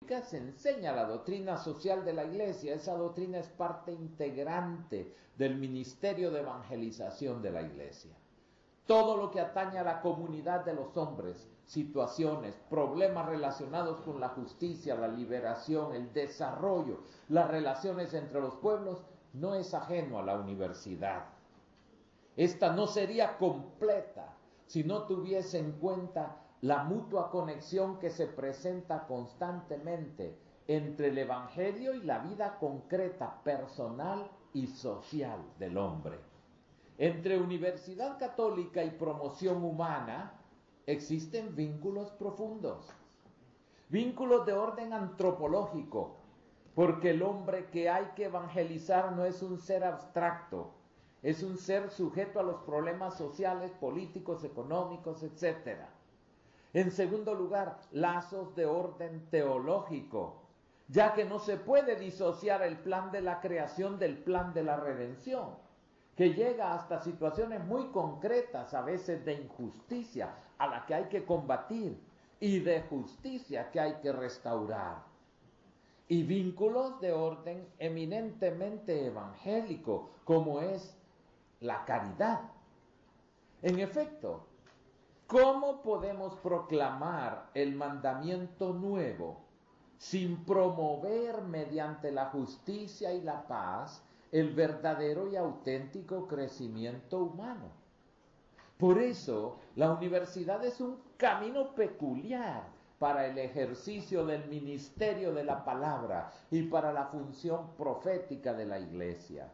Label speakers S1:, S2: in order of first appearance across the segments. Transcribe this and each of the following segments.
S1: se enseña la doctrina social de la Iglesia. Esa doctrina es parte integrante del ministerio de evangelización de la Iglesia. Todo lo que atañe a la comunidad de los hombres, situaciones, problemas relacionados con la justicia, la liberación, el desarrollo, las relaciones entre los pueblos, no es ajeno a la universidad. Esta no sería completa si no tuviese en cuenta la mutua conexión que se presenta constantemente entre el Evangelio y la vida concreta, personal y social del hombre. Entre universidad católica y promoción humana existen vínculos profundos, vínculos de orden antropológico, porque el hombre que hay que evangelizar no es un ser abstracto, es un ser sujeto a los problemas sociales, políticos, económicos, etc. En segundo lugar, lazos de orden teológico, ya que no se puede disociar el plan de la creación del plan de la redención, que llega hasta situaciones muy concretas, a veces de injusticia, a la que hay que combatir, y de justicia que hay que restaurar. Y vínculos de orden eminentemente evangélico, como es la caridad. En efecto, ¿cómo podemos proclamar el mandamiento nuevo sin promover mediante la justicia y la paz el verdadero y auténtico crecimiento humano? Por eso, la universidad es un camino peculiar para el ejercicio del ministerio de la palabra y para la función profética de la Iglesia.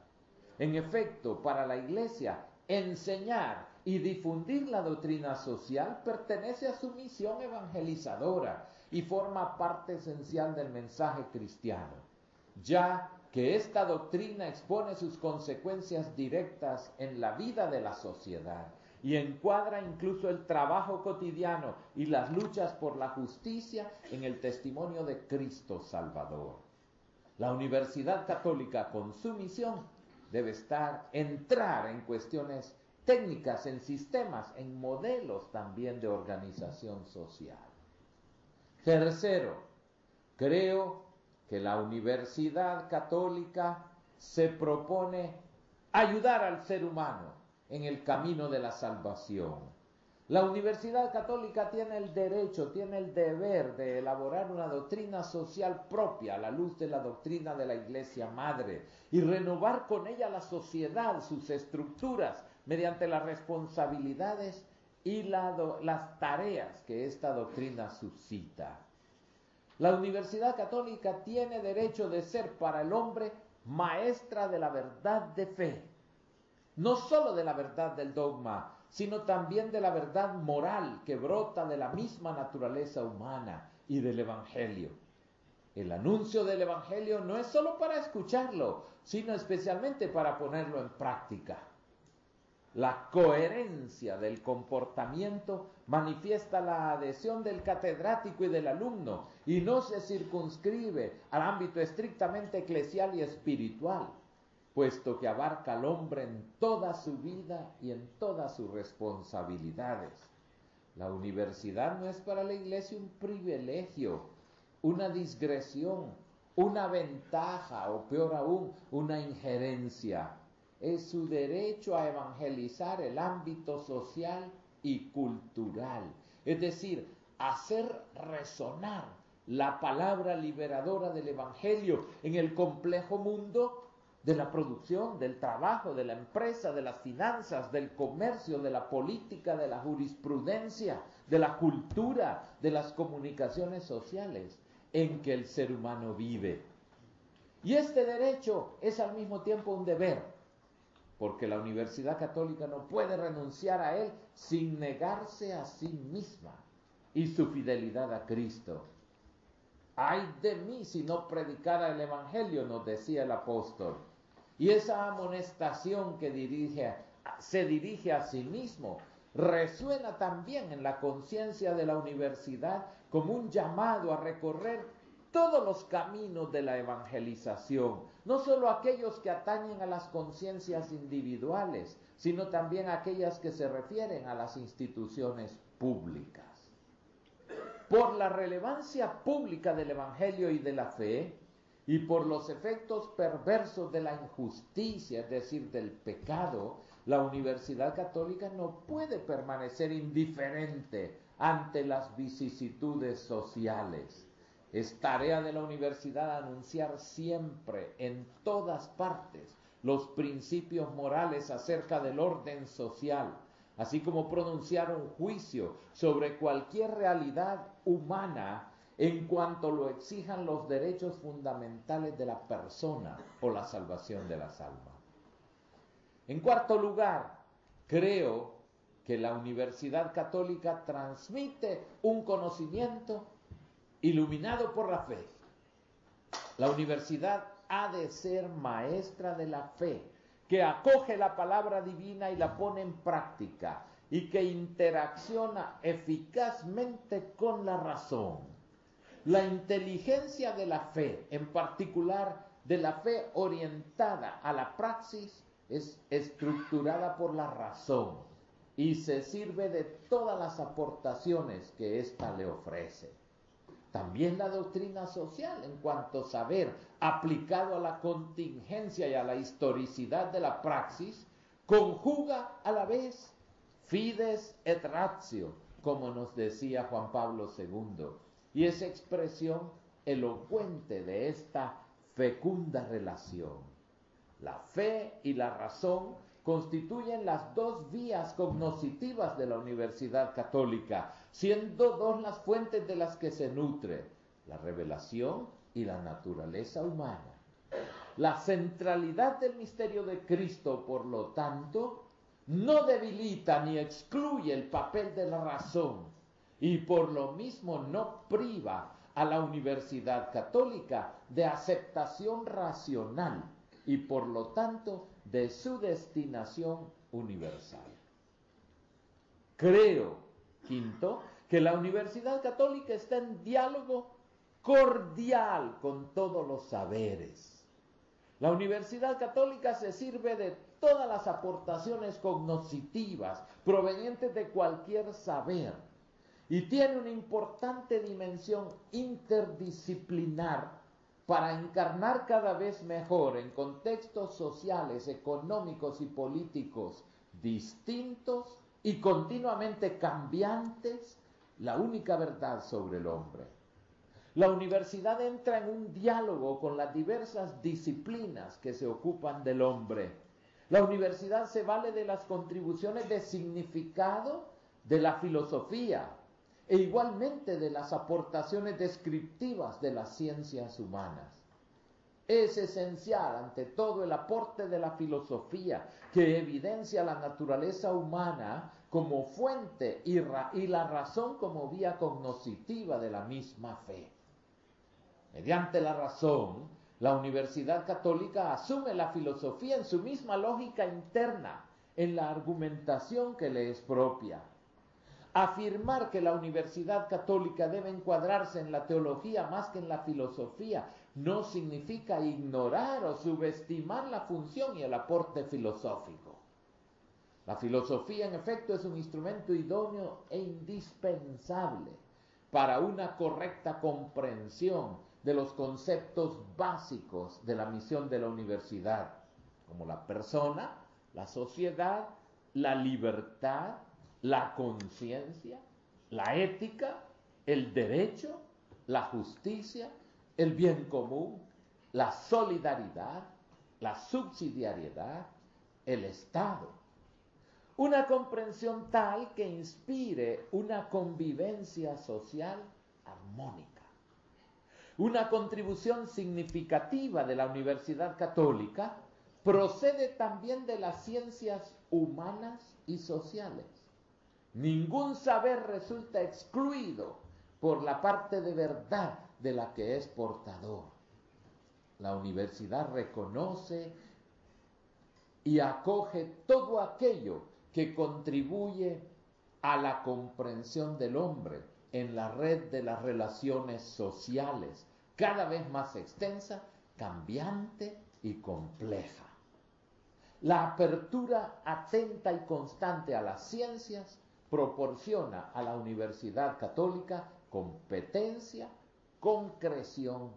S1: En efecto, para la Iglesia, enseñar y difundir la doctrina social pertenece a su misión evangelizadora y forma parte esencial del mensaje cristiano, ya que esta doctrina expone sus consecuencias directas en la vida de la sociedad y encuadra incluso el trabajo cotidiano y las luchas por la justicia en el testimonio de Cristo Salvador. La Universidad Católica, con su misión, debe entrar en cuestiones técnicas, en sistemas, en modelos también de organización social. Tercero, creo que la Universidad Católica se propone ayudar al ser humano en el camino de la salvación. La Universidad Católica tiene el derecho, tiene el deber de elaborar una doctrina social propia a la luz de la doctrina de la Iglesia Madre y renovar con ella la sociedad, sus estructuras, mediante las responsabilidades y las tareas que esta doctrina suscita. La Universidad Católica tiene derecho de ser para el hombre maestra de la verdad de fe, no solo de la verdad del dogma, sino también de la verdad moral que brota de la misma naturaleza humana y del Evangelio. El anuncio del Evangelio no es solo para escucharlo, sino especialmente para ponerlo en práctica. La coherencia del comportamiento manifiesta la adhesión del catedrático y del alumno y no se circunscribe al ámbito estrictamente eclesial y espiritual, puesto que abarca al hombre en toda su vida y en todas sus responsabilidades. La universidad no es para la Iglesia un privilegio, una discreción, una ventaja o peor aún, una injerencia. Es su derecho a evangelizar el ámbito social y cultural, es decir, hacer resonar la palabra liberadora del Evangelio en el complejo mundo de la producción, del trabajo, de la empresa, de las finanzas, del comercio, de la política, de la jurisprudencia, de la cultura, de las comunicaciones sociales en que el ser humano vive. Y este derecho es al mismo tiempo un deber, porque la Universidad Católica no puede renunciar a él sin negarse a sí misma y su fidelidad a Cristo. ¡Ay de mí si no predicara el Evangelio!, nos decía el apóstol. Y esa amonestación que se dirige a sí mismo resuena también en la conciencia de la universidad como un llamado a recorrer todos los caminos de la evangelización, no solo aquellos que atañen a las conciencias individuales, sino también aquellas que se refieren a las instituciones públicas. Por la relevancia pública del Evangelio y de la fe, y por los efectos perversos de la injusticia, es decir, del pecado, la Universidad Católica no puede permanecer indiferente ante las vicisitudes sociales. Es tarea de la universidad anunciar siempre, en todas partes, los principios morales acerca del orden social, así como pronunciar un juicio sobre cualquier realidad humana en cuanto lo exijan los derechos fundamentales de la persona o la salvación de las almas. En cuarto lugar, creo que la Universidad Católica transmite un conocimiento iluminado por la fe. La universidad ha de ser maestra de la fe, que acoge la palabra divina y la pone en práctica y que interacciona eficazmente con la razón. La inteligencia de la fe, en particular de la fe orientada a la praxis, es estructurada por la razón y se sirve de todas las aportaciones que ésta le ofrece. También la doctrina social, en cuanto saber aplicado a la contingencia y a la historicidad de la praxis, conjuga a la vez fides et ratio, como nos decía Juan Pablo II, y es expresión elocuente de esta fecunda relación. La fe y la razón constituyen las dos vías cognoscitivas de la Universidad Católica, siendo dos las fuentes de las que se nutre, la revelación y la naturaleza humana. La centralidad del misterio de Cristo, por lo tanto, no debilita ni excluye el papel de la razón y por lo mismo no priva a la Universidad Católica de aceptación racional y por lo tanto de su destinación universal. Creo, quinto, que la Universidad Católica está en diálogo cordial con todos los saberes. La Universidad Católica se sirve de todas las aportaciones cognoscitivas provenientes de cualquier saber y tiene una importante dimensión interdisciplinar para encarnar cada vez mejor en contextos sociales, económicos y políticos distintos y continuamente cambiantes la única verdad sobre el hombre. La universidad entra en un diálogo con las diversas disciplinas que se ocupan del hombre. La universidad se vale de las contribuciones de significado de la filosofía e igualmente de las aportaciones descriptivas de las ciencias humanas. Es esencial ante todo el aporte de la filosofía que evidencia la naturaleza humana como fuente y la razón como vía cognoscitiva de la misma fe. Mediante la razón, la Universidad Católica asume la filosofía en su misma lógica interna, en la argumentación que le es propia. Afirmar que la Universidad Católica debe encuadrarse en la teología más que en la filosofía no significa ignorar o subestimar la función y el aporte filosófico. La filosofía, en efecto, es un instrumento idóneo e indispensable para una correcta comprensión de los conceptos básicos de la misión de la universidad, como la persona, la sociedad, la libertad, la conciencia, la ética, el derecho, la justicia, el bien común, la solidaridad, la subsidiariedad, el Estado. Una comprensión tal que inspire una convivencia social armónica. Una contribución significativa de la Universidad Católica procede también de las ciencias humanas y sociales. Ningún saber resulta excluido por la parte de verdad de la que es portador. La universidad reconoce y acoge todo aquello que contribuye a la comprensión del hombre en la red de las relaciones sociales, cada vez más extensa, cambiante y compleja. La apertura atenta y constante a las ciencias proporciona a la Universidad Católica competencia, concreción